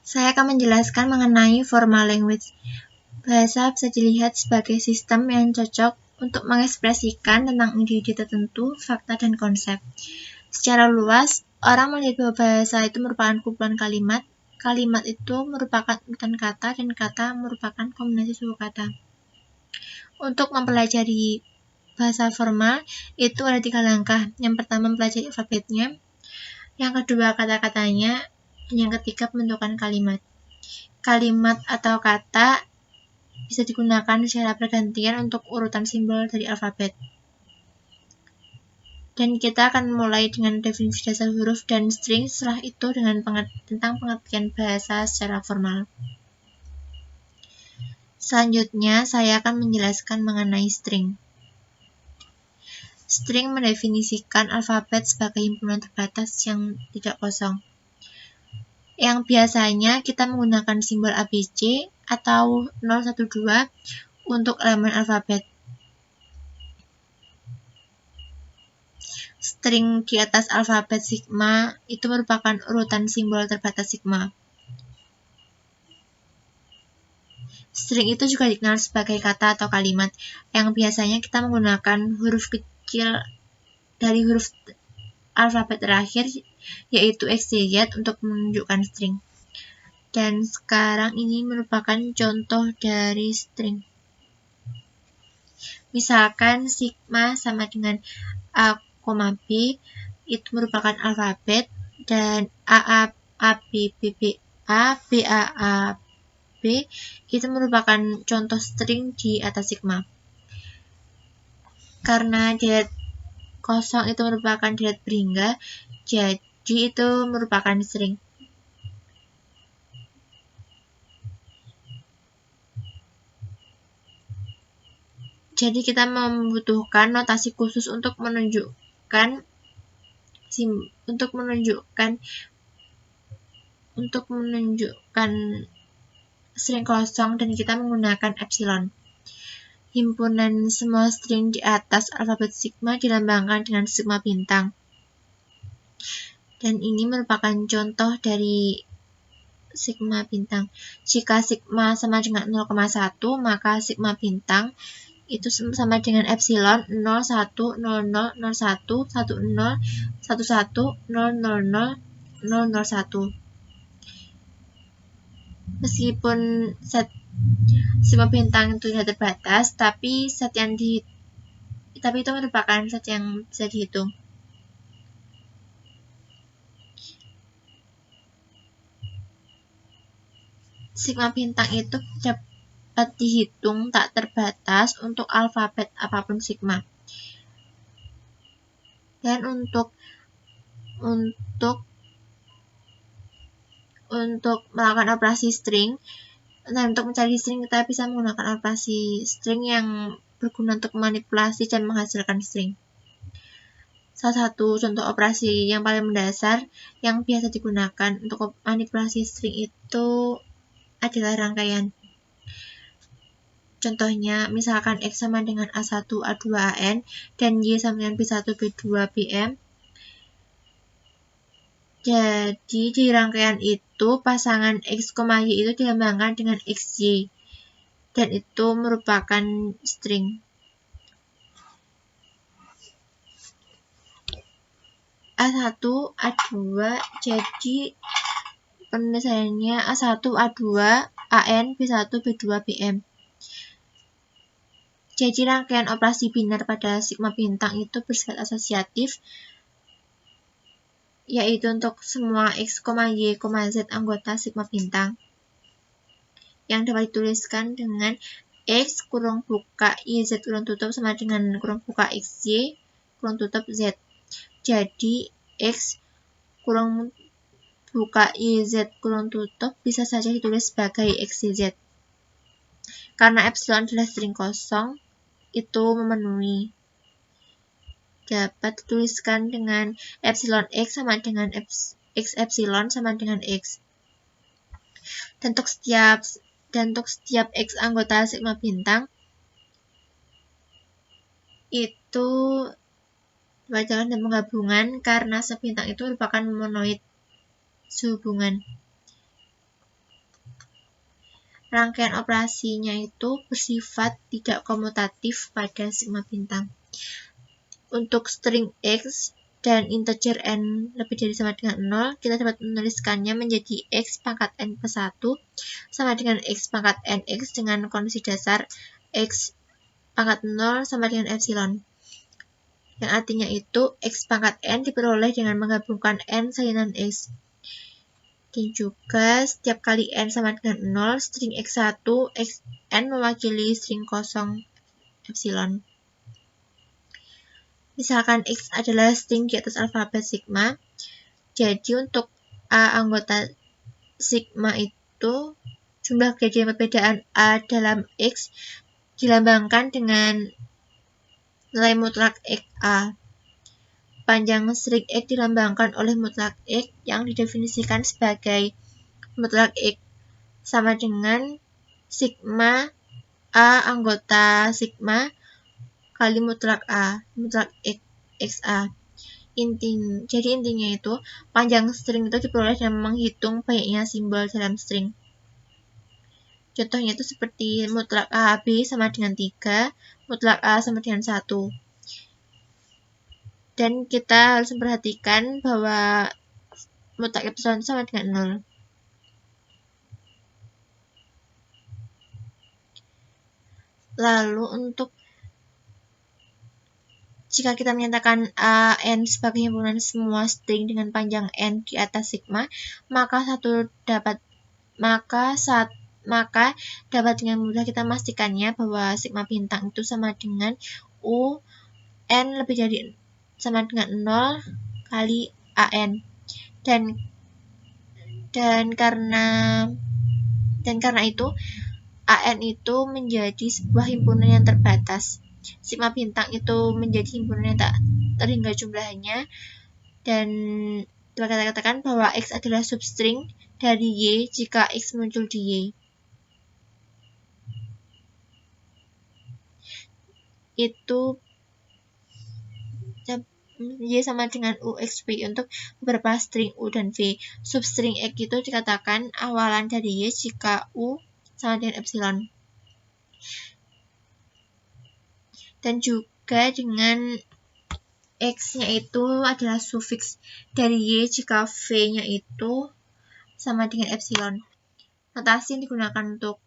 Saya akan menjelaskan mengenai formal language. Bahasa bisa dilihat sebagai sistem yang cocok untuk mengekspresikan tentang ide-ide tertentu, fakta, dan konsep. Secara luas, orang melihat bahwa bahasa itu merupakan kumpulan kalimat. Kalimat itu merupakan urutan kata, dan kata merupakan kombinasi suku kata. Untuk mempelajari bahasa formal, itu ada 3 langkah. Yang pertama, mempelajari alfabetnya. Yang kedua, kata-katanya. Dan yang ketiga, pembentukan kalimat. Kalimat atau kata bisa digunakan secara bergantian untuk urutan simbol dari alfabet. Dan kita akan mulai dengan definisi dasar huruf dan string, setelah itu dengan tentang pengertian bahasa secara formal. Selanjutnya, saya akan menjelaskan mengenai string. String mendefinisikan alfabet sebagai himpunan terbatas yang tidak kosong, yang biasanya kita menggunakan simbol ABC atau 012 untuk elemen alfabet. String di atas alfabet sigma itu merupakan urutan simbol terbatas sigma. String itu juga dikenal sebagai kata atau kalimat, yang biasanya kita menggunakan huruf kecil dari huruf alfabet terakhir, yaitu XYZ, untuk menunjukkan string. Dan sekarang ini merupakan contoh dari string. Misalkan sigma sama dengan A, B, itu merupakan alfabet, dan A, B, B, A, B itu merupakan contoh string di atas sigma. Karena deret kosong itu merupakan deret berhingga, jadi itu merupakan string. Jadi kita membutuhkan notasi khusus untuk menunjukkan string kosong, dan kita menggunakan epsilon. Himpunan semua string di atas alfabet sigma dilambangkan dengan sigma bintang. Dan ini merupakan contoh dari sigma bintang. Jika sigma sama dengan 0,1, maka sigma bintang itu sama dengan epsilon 0, 1, 0, 0, 0, 1, 1, 0, 1, 1, 0, 0, 0, 0, 0, 1. Meskipun set sigma bintang itu tidak terbatas, tapi itu merupakan set yang bisa dihitung. Sigma bintang itu dapat dihitung tak terbatas untuk alfabet apapun sigma. Dan untuk melakukan operasi string, untuk mencari string kita bisa menggunakan operasi string yang berguna untuk manipulasi dan menghasilkan string. Salah satu contoh operasi yang paling mendasar yang biasa digunakan untuk manipulasi string itu adalah rangkaian. Contohnya, misalkan X sama dengan A1, A2, AN, dan Y sama dengan B1, B2, BM. Jadi, di rangkaian itu, pasangan X, Y itu dilambangkan dengan XY. Dan itu merupakan string. A1, A2, jadi penulisannya A1, A2, AN, B1, B2, BM. Jadi rangkaian operasi biner pada sigma bintang itu bersifat asosiatif, yaitu untuk semua X, Y, Z anggota sigma bintang, yang dapat dituliskan dengan X kurung buka YZ kurung tutup sama dengan kurung buka XY kurung tutup Z. Jadi X kurung buka YZ kurung tutup bisa saja ditulis sebagai XYZ. Karena epsilon adalah string kosong, itu memenuhi. Dapat dituliskan dengan epsilon X sama dengan X epsilon sama dengan X. Dan untuk setiap X anggota sigma bintang itu dibacakan dan penggabungan, karena sebintang itu merupakan monoid sehubungan. rangkaian operasinya itu bersifat tidak komutatif pada sigma bintang. Untuk string x dan integer n lebih dari sama dengan 0, kita dapat menuliskannya menjadi x pangkat n plus 1 sama dengan x pangkat nx dengan kondisi dasar x pangkat 0 sama dengan epsilon. Yang artinya itu x pangkat n diperoleh dengan menggabungkan n salinan x. Dan juga setiap kali n sama dengan 0, string x1, xn mewakili string kosong epsilon. Misalkan x adalah string di atas alfabet sigma, jadi untuk a anggota sigma itu jumlah kejadian perbedaan a dalam x dilambangkan dengan nilai mutlak x a. Panjang string x dilambangkan oleh mutlak x yang didefinisikan sebagai mutlak x sama dengan sigma a anggota sigma kali mutlak a, mutlak x a. Jadi intinya itu panjang string itu diperoleh dengan menghitung banyaknya simbol dalam string. Contohnya itu seperti mutlak a b sama dengan 3, mutlak a sama dengan 1. Dan kita harus memperhatikan bahwa mutlak epsilon sama dengan 0. Lalu untuk jika kita menyatakan a n sebagai himpunan semua string dengan panjang n di atas sigma, maka dapat dengan mudah kita memastikannya bahwa sigma bintang itu sama dengan u n lebih dari sama dengan 0 kali an. Dan karena itu an itu menjadi sebuah himpunan yang terbatas. Sigma bintang itu menjadi himpunan yang tak terhingga jumlahnya, dan dapat kita katakan bahwa x adalah substring dari y jika x muncul di y. Itu y sama dengan u x v untuk beberapa string u dan v. Substring x itu dikatakan awalan dari y jika u sama dengan epsilon. Dan juga dengan x-nya itu adalah sufiks dari y jika v-nya itu sama dengan epsilon. Notasi yang digunakan untuk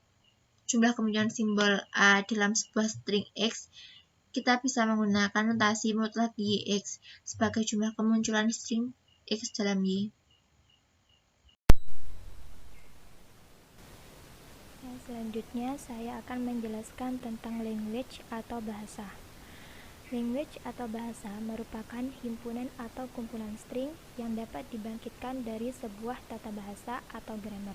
jumlah kemunculan simbol a dalam sebuah string x, kita bisa menggunakan notasi mutlak yx sebagai jumlah kemunculan string x dalam y. Selanjutnya saya akan menjelaskan tentang language atau bahasa. Language atau bahasa merupakan himpunan atau kumpulan string yang dapat dibangkitkan dari sebuah tata bahasa atau grammar,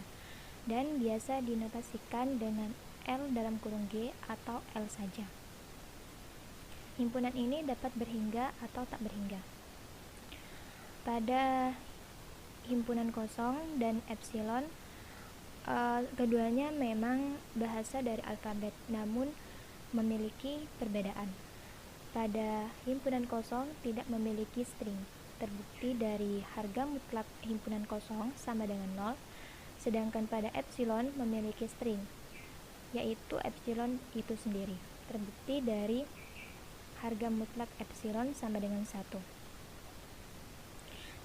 dan biasa dinotasikan dengan L dalam kurung G atau L saja. Himpunan ini dapat berhingga atau tak berhingga. Pada himpunan kosong dan epsilon, keduanya memang bahasa dari alfabet, namun memiliki perbedaan. Pada himpunan kosong tidak memiliki string, terbukti dari harga mutlak himpunan kosong sama dengan 0, sedangkan pada epsilon memiliki string, yaitu epsilon itu sendiri, terbukti dari harga mutlak epsilon sama dengan 1.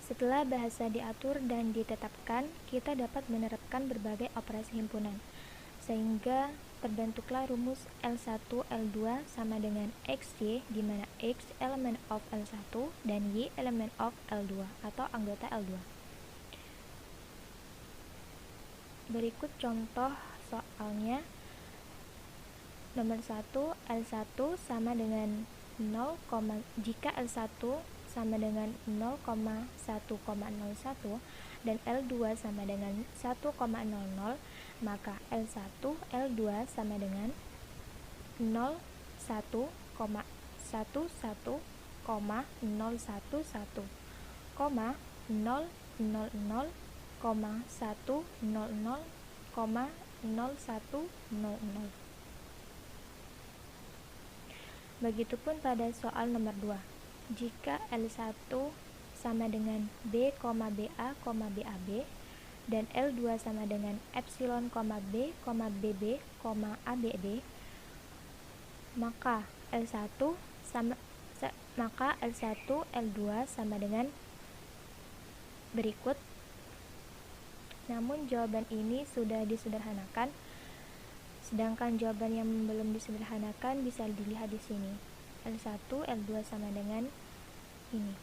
Setelah bahasa diatur dan ditetapkan, kita dapat menerapkan berbagai operasi himpunan, sehingga terbentuklah rumus L1 L2 sama dengan XY, di mana X elemen of L1 dan Y elemen of L2 atau anggota L2. Berikut contoh soalnya. Nomor 1, L1 sama dengan 0, jika L1 sama dengan 0,1,01 dan L2 sama dengan 1,00, maka L1 L2 sama dengan 01,11,011, 0,100,100,0100. Begitupun pada soal nomor 2. Jika L1 sama dengan B, BA, BAB dan L2 sama dengan epsilon, B, BB, ABD, maka L1 L2 sama dengan berikut. Namun jawaban ini sudah disederhanakan, sedangkan jawaban yang belum disederhanakan bisa dilihat di sini. L1, L2 sama dengan ini.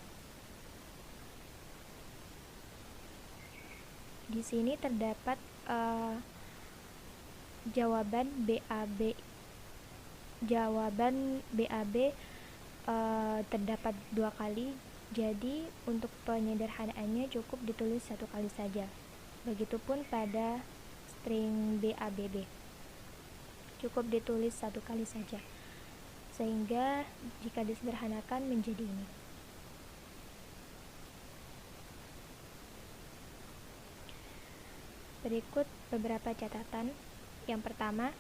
Di sini terdapat jawaban BAB terdapat 2 kali. Jadi untuk penyederhanaannya cukup ditulis 1 kali saja. Begitupun pada string BABB, cukup ditulis 1 kali saja, sehingga jika disederhanakan menjadi ini. Berikut beberapa catatan. Yang pertama,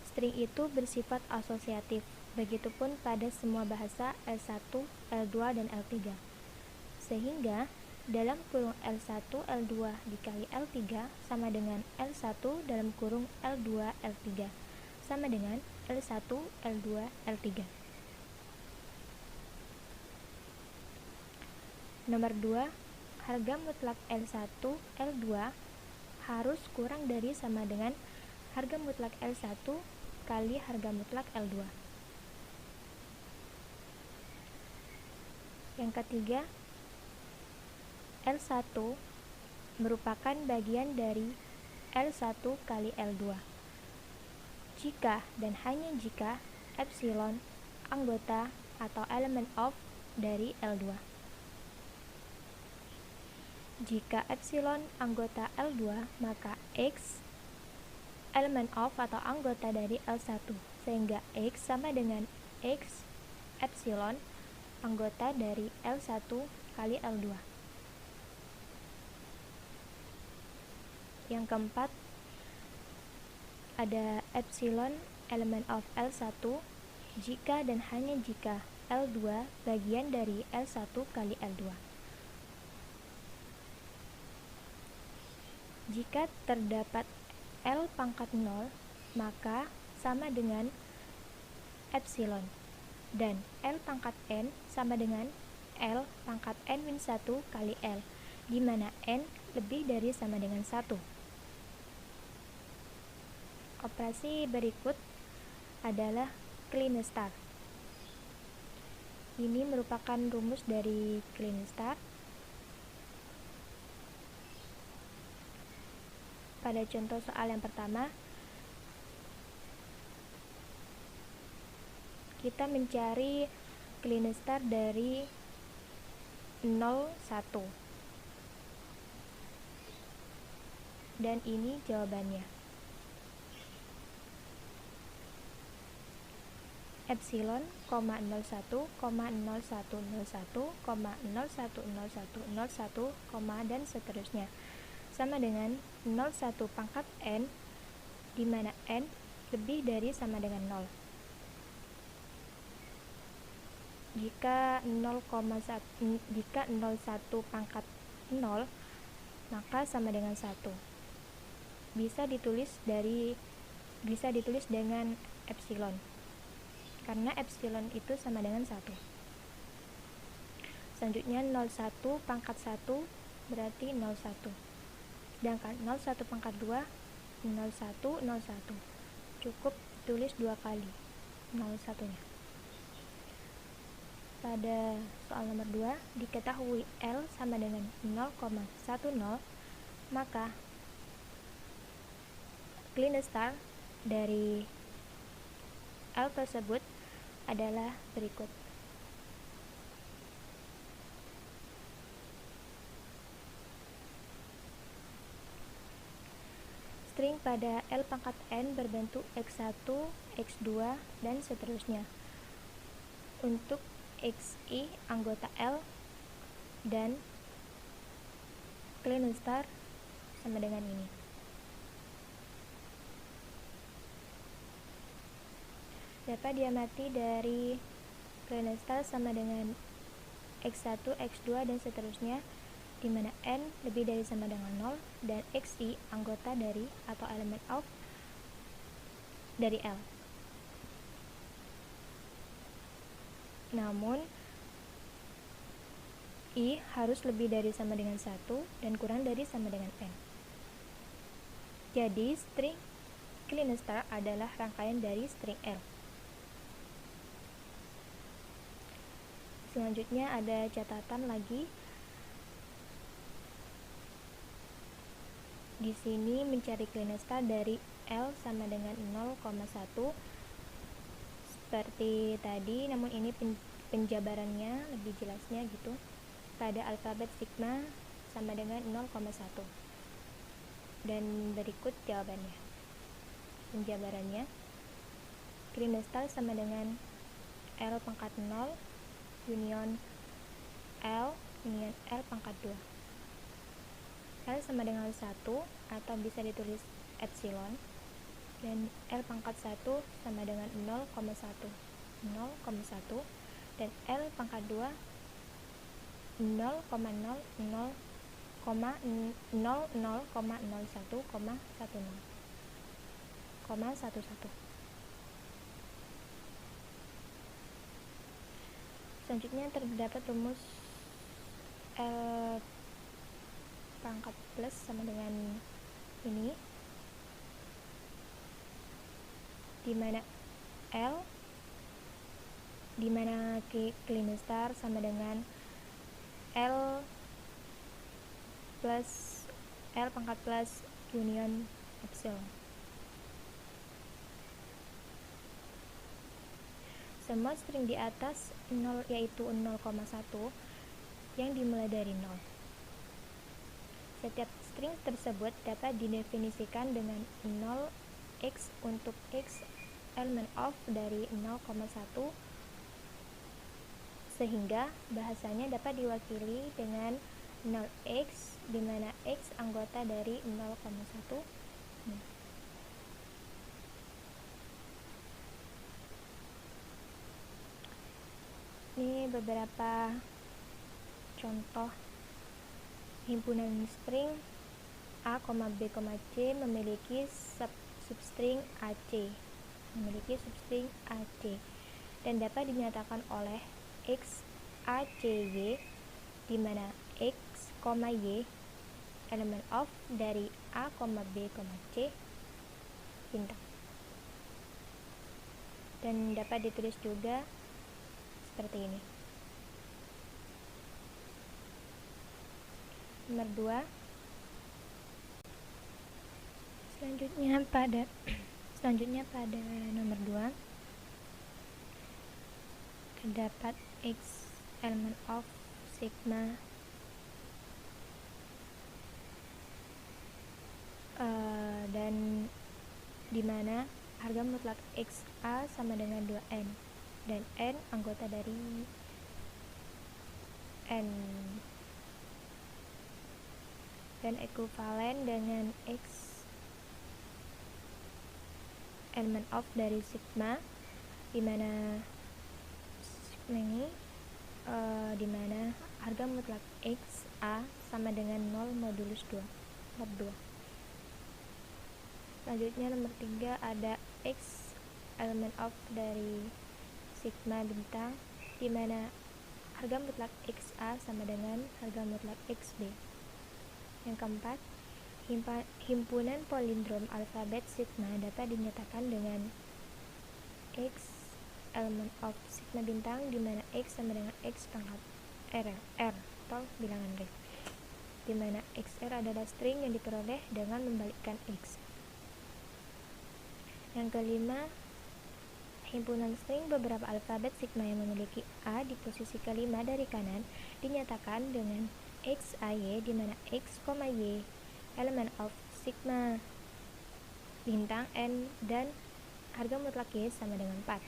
string itu bersifat asosiatif, begitupun pada semua bahasa L1, L2, dan L3. Sehingga dalam kurung L1, L2 dikali L3 sama dengan L1 dalam kurung L2, L3 sama dengan L1, L2, L3. Nomor 2, harga mutlak L1, L2 harus kurang dari sama dengan harga mutlak L1 kali harga mutlak L2. Yang ketiga, L1 merupakan bagian dari L1 kali L2 jika dan hanya jika epsilon anggota atau element of dari L2. Jika epsilon anggota L2, maka X element of atau anggota dari L1, sehingga X sama dengan X epsilon anggota dari L1 kali L2. Yang keempat, ada epsilon element of L1 jika dan hanya jika L2 bagian dari L1 kali L2. Jika terdapat L pangkat 0, maka sama dengan epsilon, dan L pangkat N sama dengan L pangkat N-1 kali L, di mana N lebih dari sama dengan 1. Operasi berikut adalah clean start. Ini merupakan rumus dari clean start. Pada contoh soal yang pertama, kita mencari clean start dari 0, 1. Dan ini jawabannya. Epsilon, 01, 01, 01, 01, dan seterusnya sama dengan 01 pangkat N, di mana N lebih dari sama dengan 0. Jika 01 pangkat 0, maka sama dengan 1. Bisa ditulis dengan epsilon, karena epsilon itu sama dengan 1. Selanjutnya 01 pangkat 1 berarti 01. Sedangkan 01 pangkat 2, 01, 01. Cukup tulis 2 kali 01-nya. Pada soal nomor 2, diketahui L sama dengan 0,10, maka clean start dari L tersebut adalah berikut. String pada L pangkat N berbentuk X1, X2, dan seterusnya. Untuk XI anggota L dan clean start sama dengan ini. Dapat diamati dari clean start sama dengan X1, X2, dan seterusnya, di mana n lebih dari sama dengan 0 dan xi anggota dari atau elemen of dari L. Namun i harus lebih dari sama dengan 1 dan kurang dari sama dengan n. Jadi string clean star adalah rangkaian dari string L. Selanjutnya ada catatan lagi. Di sini mencari clean star dari L sama dengan 0,1 seperti tadi, namun ini penjabarannya lebih jelasnya gitu. Pada alfabet sigma sama dengan 0,1. Dan berikut jawabannya. Penjabarannya, clean star sama dengan L pangkat 0 union L union L pangkat 2. L sama dengan 1 atau bisa ditulis epsilon, dan L pangkat 1 sama dengan 0,1 dan L pangkat 2 0,00,00,01,11. Selanjutnya terdapat rumus L pangkat plus sama dengan ini, dimana clean star sama dengan L pangkat plus union epsilon. Semua string di atas 0 yaitu 0,1 yang dimulai dari 0. Setiap string tersebut dapat didefinisikan dengan 0x untuk x element of dari 0,1 sehingga bahasanya dapat diwakili dengan 0x di mana x anggota dari 0,1. Ini beberapa contoh himpunan string A, B, C memiliki substring AC dan dapat dinyatakan oleh X, A, C, Y, di mana X, Y elemen of dari A, B, C bintang. Dan dapat ditulis juga seperti ini. Nomor 2. Selanjutnya pada nomor 2 terdapat X element of sigma dan dimana harga mutlak XA sama dengan 2N dan N anggota dari N dan ekuivalen dengan X element of dari sigma, dimana sigma ini dimana harga mutlak XA sama dengan 0 modulus 2 mod 2. Selanjutnya nomor 3 ada X element of dari sigma bintang, dimana harga mutlak XA sama dengan harga mutlak XB. Yang keempat, himpunan palindrom alfabet sigma dapat dinyatakan dengan X element of sigma bintang, dimana X sama dengan X pangkat R atau bilangan real, dimana XR adalah string yang diperoleh dengan membalikkan X. Yang kelima, himpunan string beberapa alfabet sigma yang memiliki A di posisi kelima dari kanan dinyatakan dengan XAY, di mana X, Y elemen of sigma bintang N dan harga mutlak Y sama dengan 4.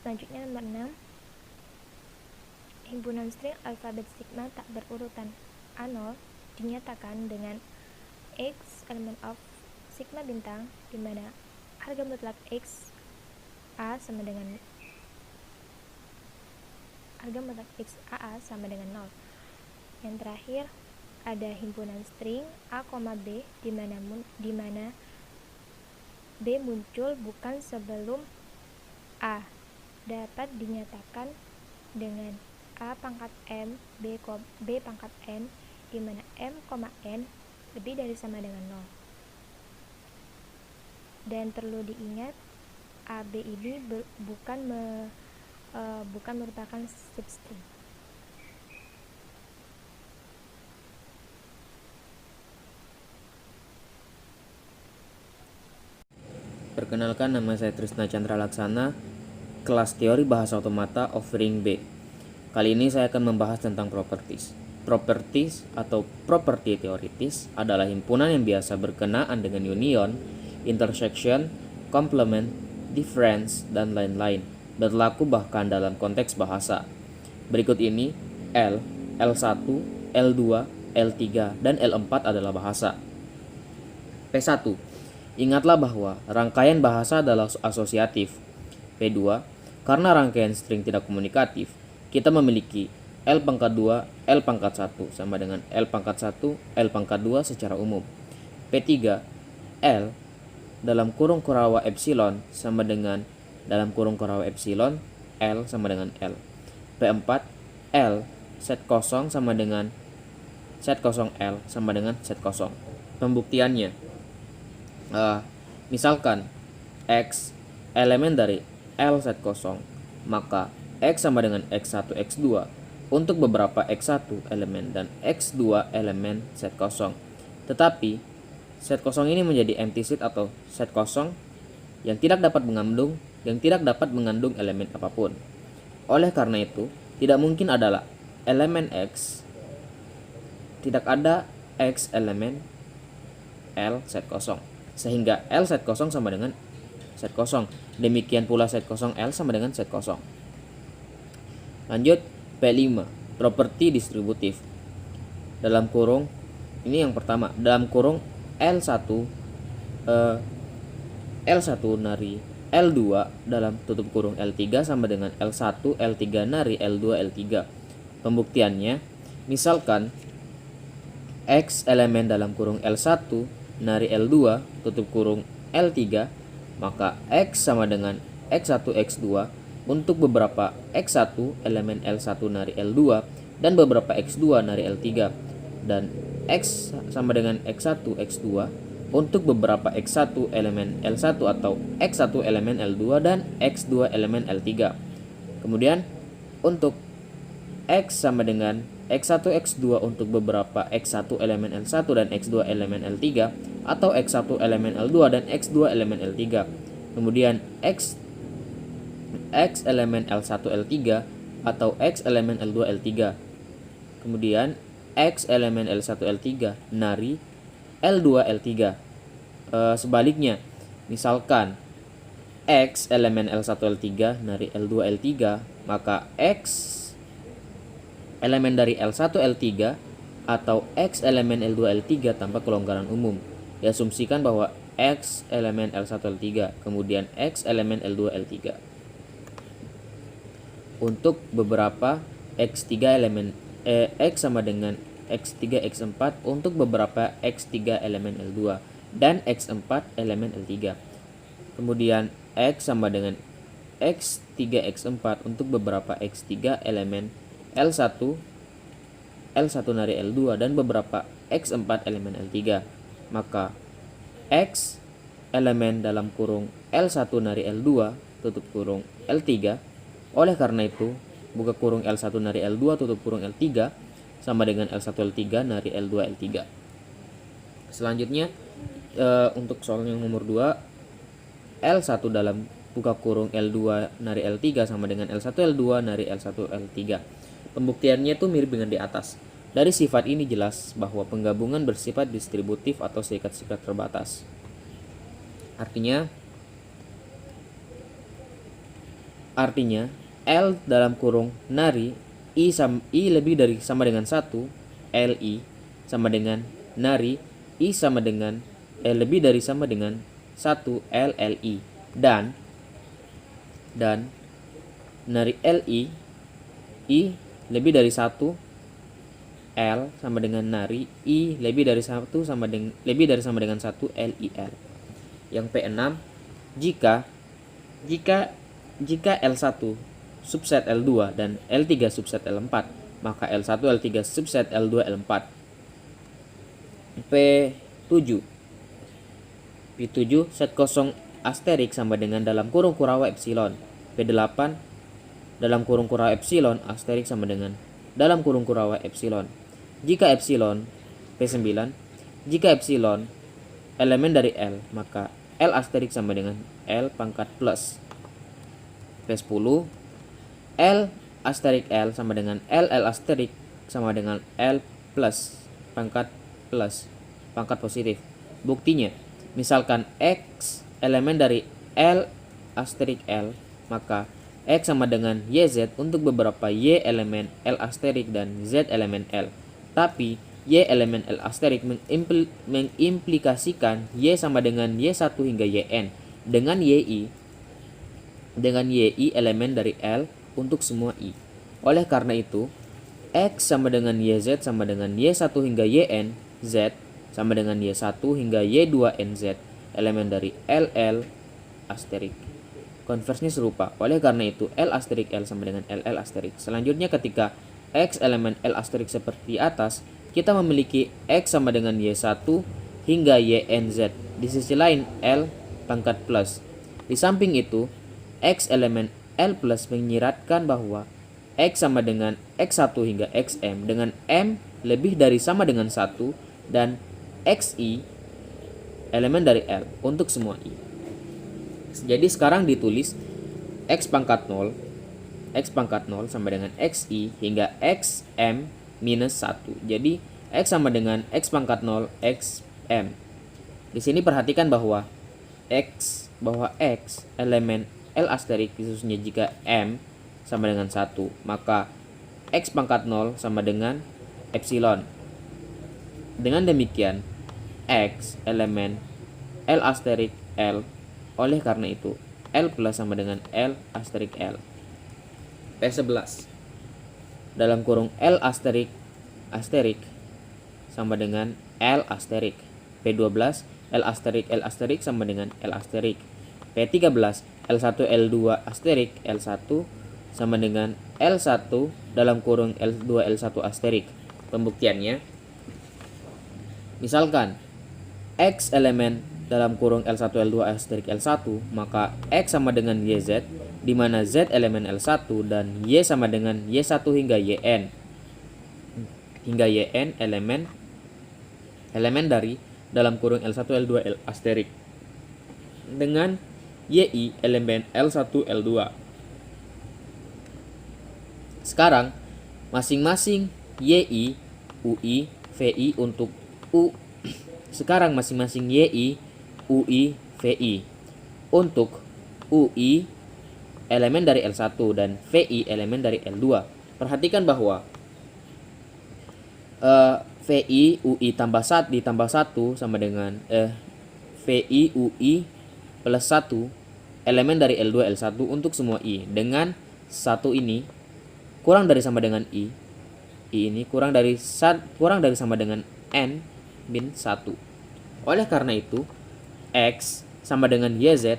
Selanjutnya nomor 6, himpunan string alfabet sigma tak berurutan A0 dinyatakan dengan X element of sigma bintang, di mana harga mutlak X A sama dengan harga mutlak X AA sama dengan 0. Yang terakhir, ada himpunan string A, B di mana B muncul bukan sebelum A. Dapat dinyatakan dengan A pangkat M, B pangkat N, di mana M, N lebih dari sama dengan 0. Dan perlu diingat, AB ini bukan merupakan substring. Perkenalkan, nama saya Trisna Chandra Laksana, kelas teori bahasa otomata offering B. Kali ini saya akan membahas tentang properties. Properties atau properti teoritis adalah himpunan yang biasa berkenaan dengan union, intersection, complement, difference, dan lain-lain. Berlaku bahkan dalam konteks bahasa. Berikut ini L, L1, L2, L3, dan L4 adalah bahasa. P1. Ingatlah bahwa rangkaian bahasa adalah asosiatif. P2. Karena rangkaian string tidak komunikatif, kita memiliki L pangkat 2, L pangkat 1 sama dengan L pangkat 1, L pangkat 2 secara umum. P3. L dalam kurung kurawa epsilon sama dengan dalam kurung kurawa epsilon, L sama dengan L. P4. L set kosong sama dengan set kosong L sama dengan set kosong. Pembuktiannya, misalkan X elemen dari L set kosong, maka X sama dengan X1, X2 untuk beberapa X1 elemen dan X2 elemen set kosong. Tetapi set kosong ini menjadi empty set atau set kosong yang tidak dapat mengandung elemen apapun. Oleh karena itu, tidak mungkin adalah elemen X, tidak ada X elemen L set kosong, sehingga L set kosong sama dengan set kosong. Demikian pula set kosong L sama dengan set kosong. Lanjut, P5, properti distributif. Dalam kurung, ini yang pertama, dalam kurung L1 nari L2 dalam tutup kurung L3 sama dengan L1 L3 nari L2 L3. Pembuktiannya, misalkan X elemen dalam kurung L1 nari L2 tutup kurung L3, maka X sama dengan X1 X2 untuk beberapa X1 elemen L1 nari L2 dan beberapa X2 nari L3, dan X sama dengan X1 X2 untuk beberapa X1 elemen L1 atau X1 elemen L2 dan X2 elemen L3. Kemudian untuk X sama dengan X1 X2 untuk beberapa X1 elemen L1 dan X2 elemen L3 atau X1 elemen L2 dan X2 elemen L3. Kemudian X elemen L1 L3 atau X elemen L2 L3. Kemudian X elemen L1 L3 nari L2 L3. Sebaliknya, misalkan X elemen L1 L3 nari L2 L3, maka X elemen dari L1 L3 atau X elemen L2 L3 tanpa kelonggaran umum. Diasumsikan bahwa X elemen L1 L3, kemudian X elemen L2 L3. Untuk beberapa X3 elemen X sama dengan X3 X4 untuk beberapa X3 elemen L2 dan X4 elemen L3. Kemudian X sama dengan X3 X4 untuk beberapa X3 elemen L1 nari L2 dan beberapa X4 elemen L3. Maka X elemen dalam kurung L1 nari L2 tutup kurung L3. Oleh karena itu, buka kurung L1 nari L2 tutup kurung L3 sama dengan L1 L3 nari L2 L3. Selanjutnya, untuk soal yang nomor 2, L1 dalam buka kurung L2 nari L3 sama dengan L1 L2 nari L1 L3. Pembuktiannya itu mirip dengan di atas. Dari sifat ini jelas bahwa penggabungan bersifat distributif atau seikat-seikat terbatas. Artinya L dalam kurung nari I lebih dari sama dengan 1, LI sama dengan nari I sama dengan lebih dari sama dengan 1, LLI, dan nari LI I lebih dari 1 L sama dengan nari I lebih dari sama dengan 1 LIL. Yang P6, jika L1 subset L2 dan L3 subset L4, maka L1 L3 subset L2 L4. P7 set kosong asterik sama dengan dalam kurung kurawa epsilon. P8 dalam kurung kurawa epsilon asterik sama dengan dalam kurung kurawa epsilon. Jika epsilon P9, jika epsilon elemen dari L, maka L asterik sama dengan L pangkat plus. P10 L asterik L sama dengan L asterik sama dengan L plus pangkat positif. Buktinya, misalkan X elemen dari L asterik L, maka X sama dengan YZ untuk beberapa Y elemen L asterik dan Z elemen L. Tapi Y elemen L asterik mengimplikasikan Y sama dengan Y1 hingga YN dengan YI elemen dari L untuk semua I. Oleh karena itu, X sama dengan YZ sama dengan Y1 hingga YN, Z sama dengan Y1 hingga Y2NZ elemen dari LL asterik. Konversinya serupa. Oleh karena itu, L asterik L sama dengan LL asterik. Selanjutnya, ketika X elemen L asterik seperti atas, kita memiliki X sama dengan Y1 hingga YNZ. Di sisi lain, L pangkat plus. Di samping itu, X elemen L plus menyiratkan bahwa X sama dengan X1 hingga XM dengan M lebih dari sama dengan 1 dan XI elemen dari L untuk semua I. Jadi sekarang ditulis X pangkat 0 sama dengan XI hingga XM minus 1. Jadi X sama dengan X pangkat 0 XM. Di sini perhatikan bahwa X elemen L asterik khususnya jika M sama dengan 1, maka X pangkat 0 sama dengan epsilon. Dengan demikian, X elemen L asterik L, oleh karena itu L plus sama dengan L asterik L. P11 dalam kurung L asterik sama dengan L asterik. P12 L asterik sama dengan L asterik. P13 L1 L2 asterik L1 sama dengan L1 dalam kurung L2 L1 asterik. Pembuktiannya, misalkan X elemen dalam kurung L1 L2 asterik L1, maka X sama dengan YZ, di mana Z elemen L1 dan Y sama dengan Y1 hingga YN. Hingga YN elemen dari dalam kurung L1 L2 L asterik. Dengan YI elemen L1 L2. Sekarang masing-masing YI, UI, VI untuk U. Sekarang masing-masing YI, UI, VI untuk UI elemen dari L1 dan VI elemen dari L2. Perhatikan bahwa VI UI tambah 1 ditambah 1 sama dengan VI UI plus 1 elemen dari L2 L1 untuk semua I. Dengan 1 ini kurang dari sama dengan I ini kurang dari sama dengan N min 1. Oleh karena itu, X sama dengan YZ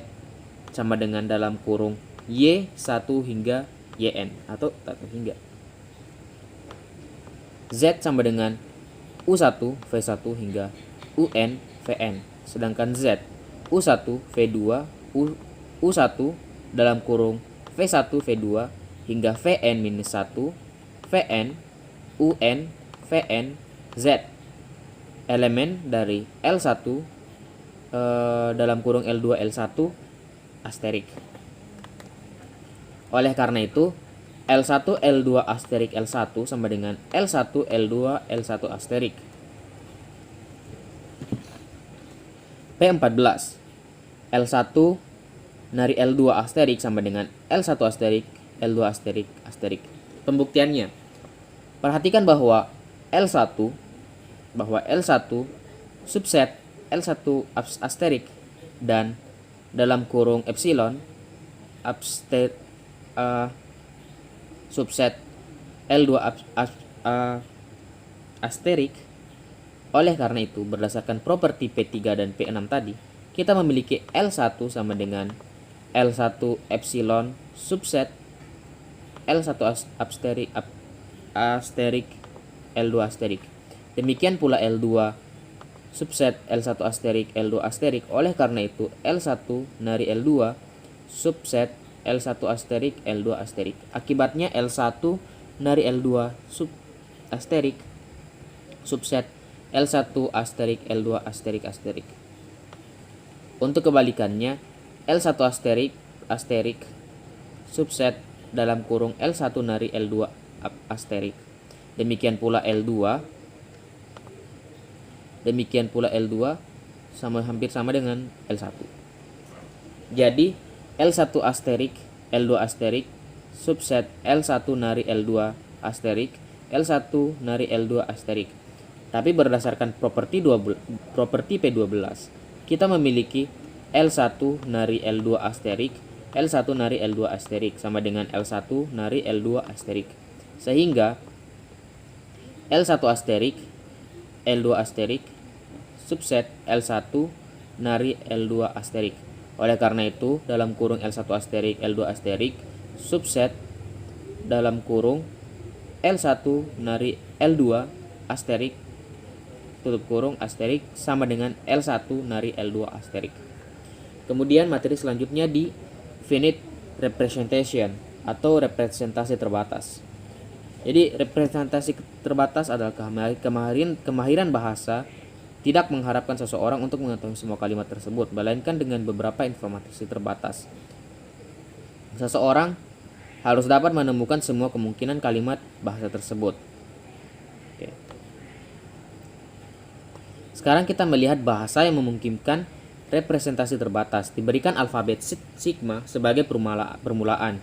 sama dengan dalam kurung Y1 hingga YN atau tak hingga. Z sama dengan U1 V1 hingga UN VN. Sedangkan Z U1 V2 U1 dalam kurung V1 V2 hingga VN minus 1 VN UN VN Z elemen dari L1 dalam kurung L2 L1 asterik. Oleh karena itu, L1 L2 asterik L1 sama dengan L1 L2 L1 asterik. P14 L1 nari L2 asterik sama dengan L1 asterik L2 asterik asterik. Pembuktiannya, perhatikan bahwa L1 subset L1 asterik dan dalam kurung epsilon subset L2 asterik. Oleh karena itu, berdasarkan properti P3 dan P6 tadi, kita memiliki L1 sama dengan L1 epsilon subset L1 asterik L2 asterik. Demikian pula L2 subset L1 asterik L2 asterik. Oleh karena itu, L1 nari L2 subset L1 asterik L2 asterik. Akibatnya L1 nari L2 asterik subset L1 asterik L2 asterik asterik. Untuk kebalikannya, L1 asterik subset dalam kurung L1 nari L2 asterik. Demikian pula L2 hampir sama dengan L1. Jadi L1 asterik L2 asterik subset L1 nari L2 asterik L1 nari L2 asterik. Tapi berdasarkan properti P12, kita memiliki L1 nari L2 asterik L1 nari L2 asterik sama dengan L1 nari L2 asterik. Sehingga L1 asterik L2 asterik subset L1 nari L2 asterik. Oleh karena itu, dalam kurung L1 asterik L2 asterik subset dalam kurung L1 nari L2 asterik tutup kurung asterik sama dengan L1 nari L2 asterik. Kemudian materi selanjutnya di finite representation atau representasi terbatas. Jadi representasi terbatas adalah kemahiran bahasa tidak mengharapkan seseorang untuk mengetahui semua kalimat tersebut, melainkan dengan beberapa informasi terbatas. Seseorang harus dapat menemukan semua kemungkinan kalimat bahasa tersebut. Oke. Sekarang kita melihat bahasa yang memungkinkan representasi terbatas. Diberikan alfabet sigma sebagai permulaan.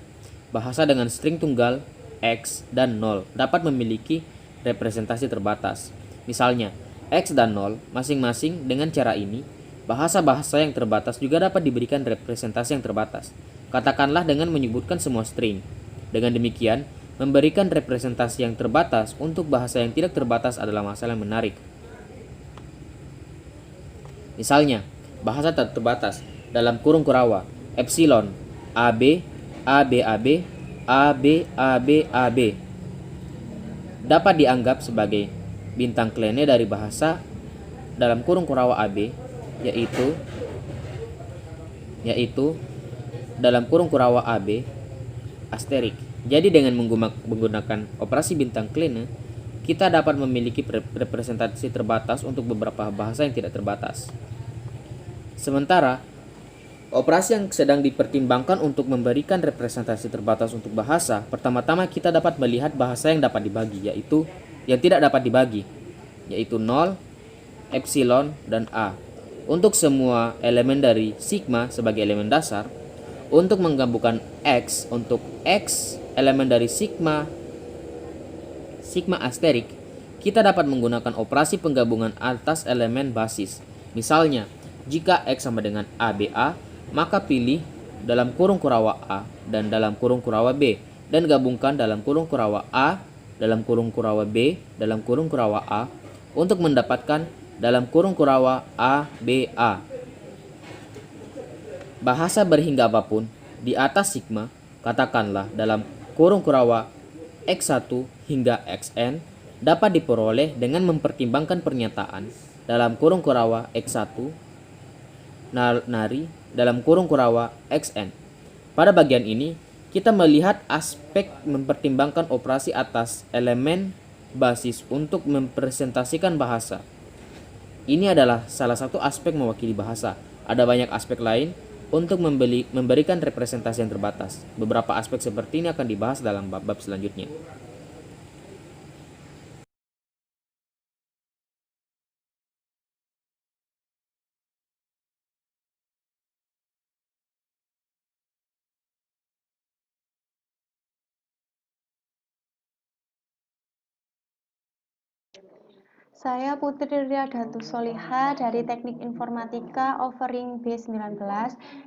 Bahasa dengan string tunggal, X, dan 0 dapat memiliki representasi terbatas. Misalnya, X dan 0 masing-masing. Dengan cara ini, bahasa-bahasa yang terbatas juga dapat diberikan representasi yang terbatas. Katakanlah dengan menyebutkan semua string. Dengan demikian, memberikan representasi yang terbatas untuk bahasa yang tidak terbatas adalah masalah yang menarik. Misalnya, bahasa terbatas dalam kurung kurawa epsilon AB AB AB AB AB AB dapat dianggap sebagai bintang klene dari bahasa dalam kurung kurawa AB yaitu dalam kurung kurawa AB asterik. Jadi dengan menggunakan operasi bintang klene, kita dapat memiliki representasi terbatas untuk beberapa bahasa yang tidak terbatas. Sementara, operasi yang sedang dipertimbangkan untuk memberikan representasi terbatas untuk bahasa, pertama-tama kita dapat melihat bahasa yang dapat dibagi, yaitu yang tidak dapat dibagi, yaitu 0, epsilon, dan A. Untuk semua elemen dari sigma sebagai elemen dasar, untuk menggabungkan X, untuk X elemen dari sigma asterik, kita dapat menggunakan operasi penggabungan atas elemen basis. Misalnya, jika X sama dengan ABA, maka pilih dalam kurung kurawa A dan dalam kurung kurawa B, dan gabungkan dalam kurung kurawa A, dalam kurung kurawa B, dalam kurung kurawa A, untuk mendapatkan dalam kurung kurawa ABA. Bahasa berhingga apapun di atas sigma, katakanlah dalam kurung kurawa X1 hingga Xn, dapat diperoleh dengan mempertimbangkan pernyataan dalam kurung kurawa X1 nari dalam kurung kurawa Xn. Pada bagian ini, kita melihat aspek mempertimbangkan operasi atas elemen basis untuk mempresentasikan bahasa. Ini adalah salah satu aspek mewakili bahasa. Ada banyak aspek lain untuk memberikan representasi yang terbatas. Beberapa aspek seperti ini akan dibahas dalam bab-bab selanjutnya. Saya Putri Riyadatu Soliha dari Teknik Informatika Offering B19.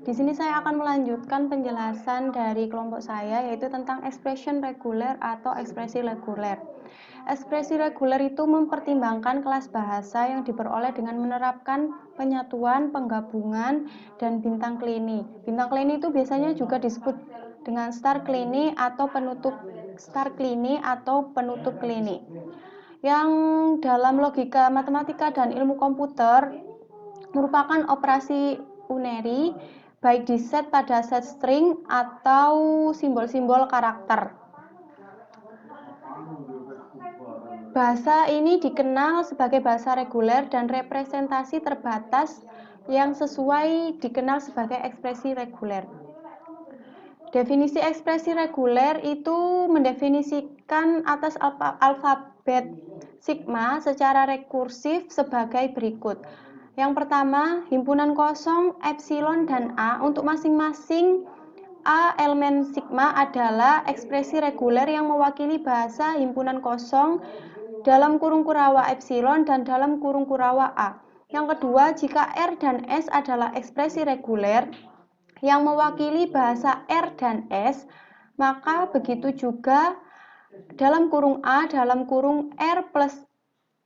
Di sini saya akan melanjutkan penjelasan dari kelompok saya, yaitu tentang expression reguler atau ekspresi reguler. Ekspresi reguler itu mempertimbangkan kelas bahasa yang diperoleh dengan menerapkan penyatuan, penggabungan, dan bintang klini. Bintang klini itu biasanya juga disebut dengan star klini atau penutup klini. Yang dalam logika matematika dan ilmu komputer merupakan operasi unary, baik di set pada set string atau simbol-simbol karakter. Bahasa ini dikenal sebagai bahasa reguler dan representasi terbatas yang sesuai dikenal sebagai ekspresi reguler. Definisi ekspresi reguler itu mendefinisikan atas alfabet sigma secara rekursif sebagai berikut. Yang pertama, himpunan kosong, epsilon, dan A untuk masing-masing A elemen sigma adalah ekspresi reguler yang mewakili bahasa himpunan kosong dalam kurung kurawa epsilon dan dalam kurung kurawa A. Yang kedua, jika R dan S adalah ekspresi reguler yang mewakili bahasa R dan S, maka begitu juga dalam kurung A dalam kurung R plus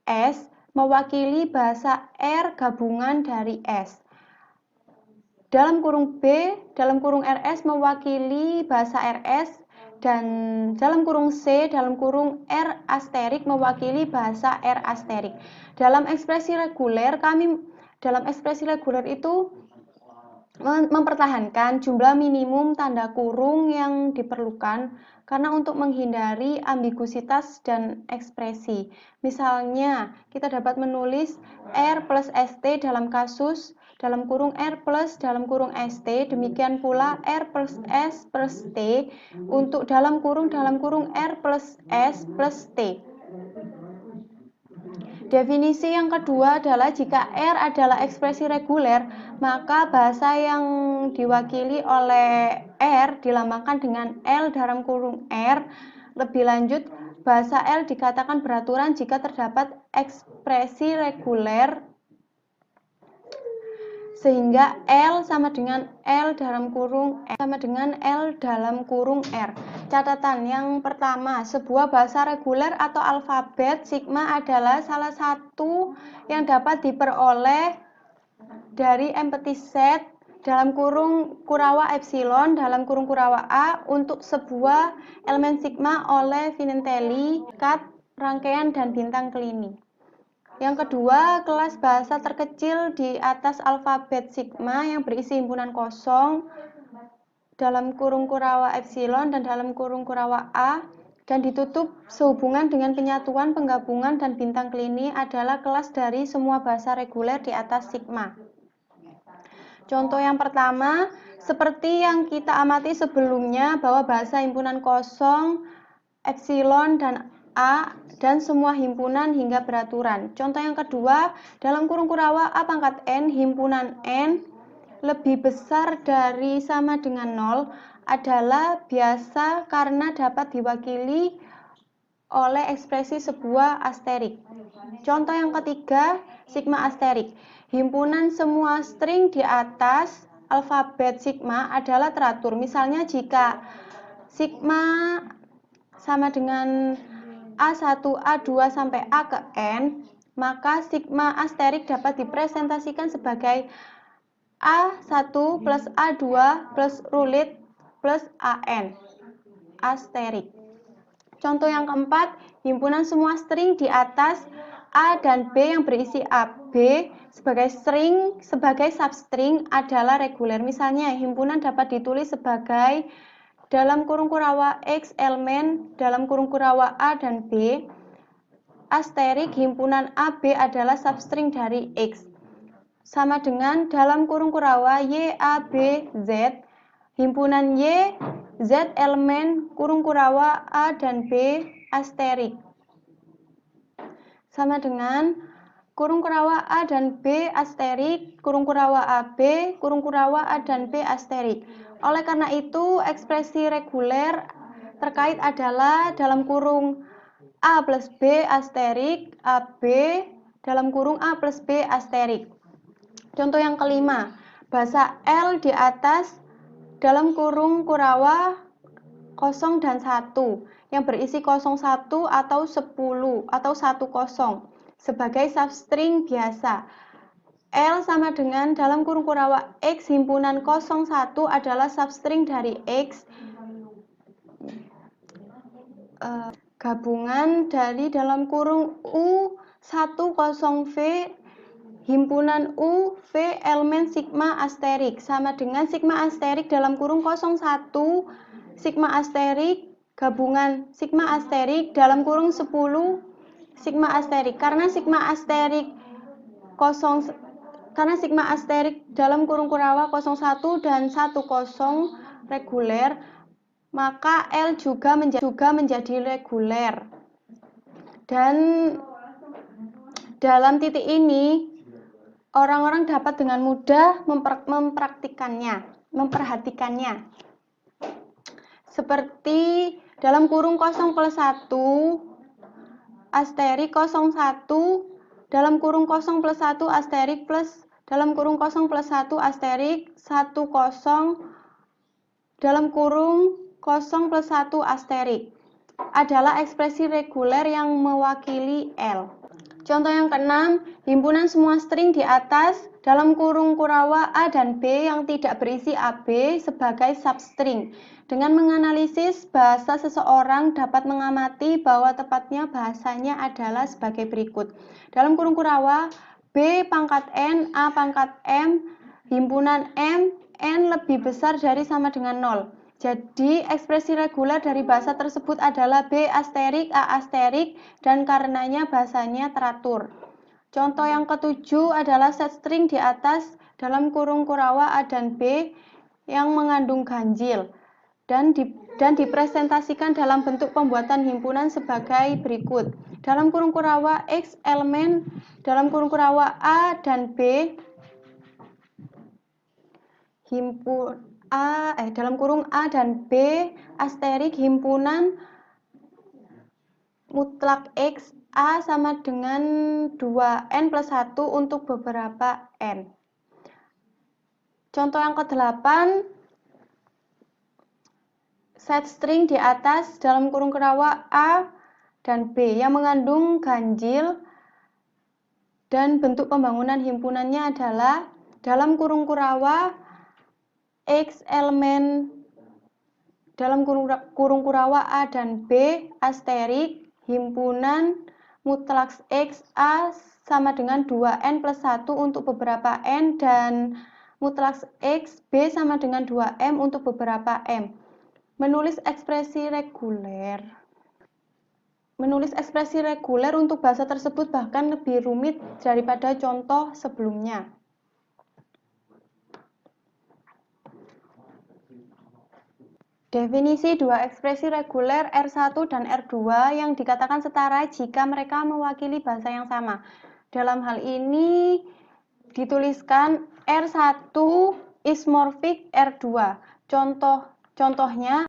S mewakili bahasa R gabungan dari S. Dalam kurung B, dalam kurung RS mewakili bahasa RS, dan dalam kurung C, dalam kurung R asterik mewakili bahasa R asterik. Dalam ekspresi reguler itu mempertahankan jumlah minimum tanda kurung yang diperlukan karena untuk menghindari ambiguitas dan ekspresi. Misalnya, kita dapat menulis R plus ST dalam kasus dalam kurung R plus dalam kurung ST, demikian pula R plus S plus T untuk dalam kurung R plus S plus T. Definisi yang kedua adalah jika R adalah ekspresi reguler, maka bahasa yang diwakili oleh R dilambangkan dengan L dalam kurung R. Lebih lanjut, bahasa L dikatakan beraturan jika terdapat ekspresi reguler sehingga L sama dengan L dalam kurung R. Catatan yang pertama, sebuah bahasa reguler atau alfabet sigma adalah salah satu yang dapat diperoleh dari empty set dalam kurung kurawa epsilon dalam kurung kurawa A untuk sebuah elemen sigma oleh Vincentelli, kat, rangkaian, dan bintang klini. Yang kedua, kelas bahasa terkecil di atas alfabet sigma yang berisi himpunan kosong dalam kurung kurawa epsilon dan dalam kurung kurawa A dan ditutup sehubungan dengan penyatuan, penggabungan, dan bintang klini adalah kelas dari semua bahasa reguler di atas sigma. Contoh yang pertama, seperti yang kita amati sebelumnya bahwa bahasa himpunan kosong, epsilon, dan A dan semua himpunan hingga beraturan. Contoh yang kedua, dalam kurung kurawa A pangkat N, himpunan N lebih besar dari sama dengan 0 adalah biasa karena dapat diwakili oleh ekspresi sebuah asterik. Contoh yang ketiga, sigma asterik. Himpunan semua string di atas alfabet sigma adalah teratur. Misalnya jika sigma sama dengan A1, A2 sampai A ke N, maka sigma asterik dapat dipresentasikan sebagai A1 plus A2 plus rulit plus AN asterik. Contoh yang keempat, himpunan semua string di atas A dan B yang berisi AB sebagai string, sebagai substring adalah reguler. Misalnya, himpunan dapat ditulis sebagai dalam kurung kurawa X elemen dalam kurung kurawa A dan B, asterik himpunan AB adalah substring dari X. Sama dengan dalam kurung kurawa Y, A, B, Z, himpunan Y, Z elemen kurung kurawa A dan B, asterik. Sama dengan kurung kurawa A dan B, asterik, kurung kurawa AB, kurung kurawa A dan B, asterik. Oleh karena itu, ekspresi reguler terkait adalah dalam kurung A plus B asterik, AB dalam kurung A plus B asterik. Contoh yang kelima, bahasa L di atas dalam kurung kurawa 0 dan 1. yang berisi 01 atau 10 atau 10 sebagai substring biasa. L sama dengan dalam kurung kurawak X himpunan 01 adalah substring dari X gabungan dari dalam kurung U10V himpunan U V elemen sigma asterik sama dengan sigma asterik dalam kurung 01 sigma asterik gabungan sigma asterik dalam kurung 10 sigma asterik. Karena sigma asterik dalam kurung kurawak 01 dan 10 reguler, maka L juga menjadi reguler. Dan dalam titik ini orang-orang dapat dengan mudah memperhatikannya. Seperti dalam kurung 0+1 asterik 01 dalam kurung 0+1 asterik plus dalam kurung 0+1 asterik 10 dalam kurung 0+1 asterik adalah ekspresi reguler yang mewakili L. Contoh yang keenam, himpunan semua string di atas dalam kurung kurawak A dan B yang tidak berisi AB sebagai substring. Dengan menganalisis bahasa seseorang dapat mengamati bahwa tepatnya bahasanya adalah sebagai berikut. Dalam kurung kurawak B pangkat N, A pangkat M, himpunan M, N lebih besar dari sama dengan 0. Jadi ekspresi reguler dari bahasa tersebut adalah B asterik, A asterik, dan karenanya bahasanya teratur. Contoh yang ketujuh adalah set string di atas dalam kurung kurawak A dan B yang mengandung ganjil dan dipresentasikan dalam bentuk pembuatan himpunan sebagai berikut. Dalam kurung kurawak X elemen dalam kurung kurawak A dan B dalam kurung A dan B asterik himpunan mutlak X A sama dengan 2n+1 untuk beberapa n. Contoh yang ke-8, set string di atas dalam kurung kurawak A dan B yang mengandung ganjil dan bentuk pembangunan himpunannya adalah dalam kurung kurawak X elemen dalam kurung kurawak A dan B asterik himpunan mutlak X A sama dengan 2n+1 untuk beberapa n dan mutlak X B sama dengan 2m untuk beberapa m. Menulis ekspresi reguler untuk bahasa tersebut bahkan lebih rumit daripada contoh sebelumnya. Definisi dua ekspresi reguler R1 dan R2 yang dikatakan setara jika mereka mewakili bahasa yang sama. Dalam hal ini dituliskan R1 ismorfik R2. Contohnya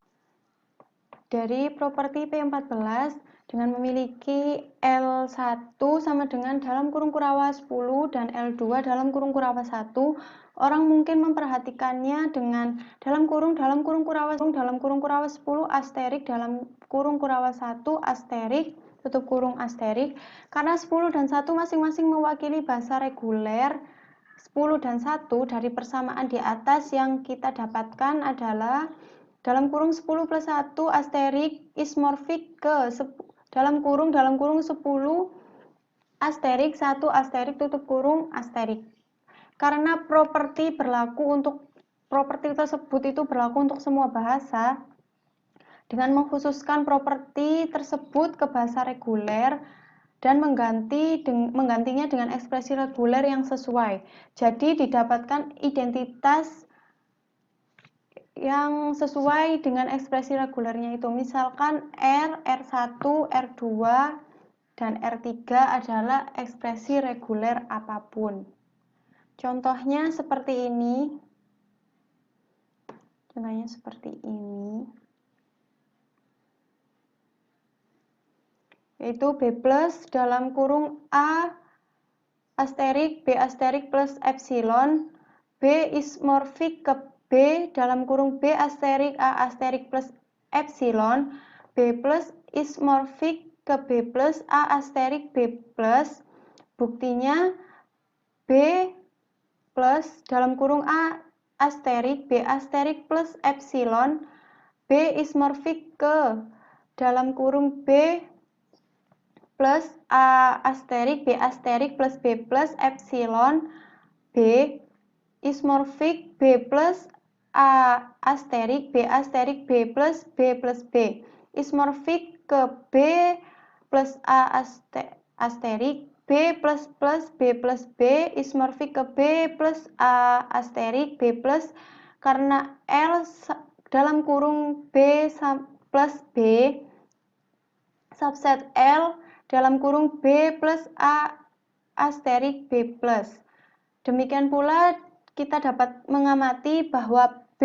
dari properti P14 dengan memiliki L1 sama dengan dalam kurung kurawak 10 dan L2 dalam kurung kurawak 1, orang mungkin memperhatikannya dengan dalam kurung kurawak 10 asterik dalam kurung kurawak 1 asterik tutup kurung asterik. Karena 10 dan 1 masing-masing mewakili bahasa reguler, 10 dan 1 dari persamaan di atas yang kita dapatkan adalah dalam kurung 10+1 asterik ismorfik ke dalam kurung 10 asterik 1 asterik tutup kurung asterik. Karena properti tersebut itu berlaku untuk semua bahasa, dengan mengkhususkan properti tersebut ke bahasa reguler dan menggantinya dengan ekspresi reguler yang sesuai. Jadi didapatkan identitas yang sesuai dengan ekspresi regulernya itu. Misalkan R1, R2, dan R3 adalah ekspresi reguler apapun. Contohnya seperti ini. Yaitu B plus dalam kurung A asterik B asterik plus epsilon, B ismorfik ke B dalam kurung B asterik A asterik plus epsilon, B plus ismorfik ke B plus A asterik B plus. Buktinya B plus dalam kurung A asterik B asterik plus epsilon, B ismorfik ke dalam kurung B plus A asterik B asterik plus B plus epsilon, B ismorfik B plus A asterik B asterik B plus B ismorfik ke B plus A asterik B plus B ismorfik ke B plus A asterik B plus, karena L dalam kurung B plus B subset L dalam kurung B plus A asterik B plus. Demikian pula kita dapat mengamati bahwa B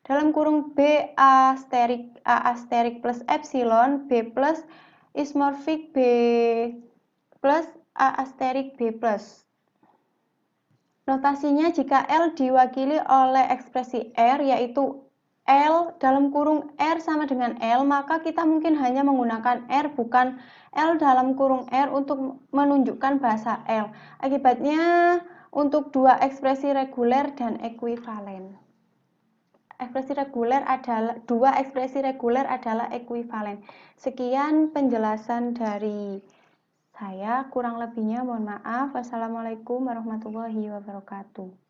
dalam kurung B A asterik plus epsilon B plus ismorfik B plus A asterik B plus. Notasinya jika L diwakili oleh ekspresi R, yaitu L dalam kurung R sama dengan L, maka kita mungkin hanya menggunakan R bukan L dalam kurung R untuk menunjukkan bahasa L. Akibatnya untuk dua ekspresi reguler dan ekuivalen. Dua ekspresi reguler adalah ekuivalen. Sekian penjelasan dari saya, kurang lebihnya mohon maaf. Wassalamualaikum warahmatullahi wabarakatuh.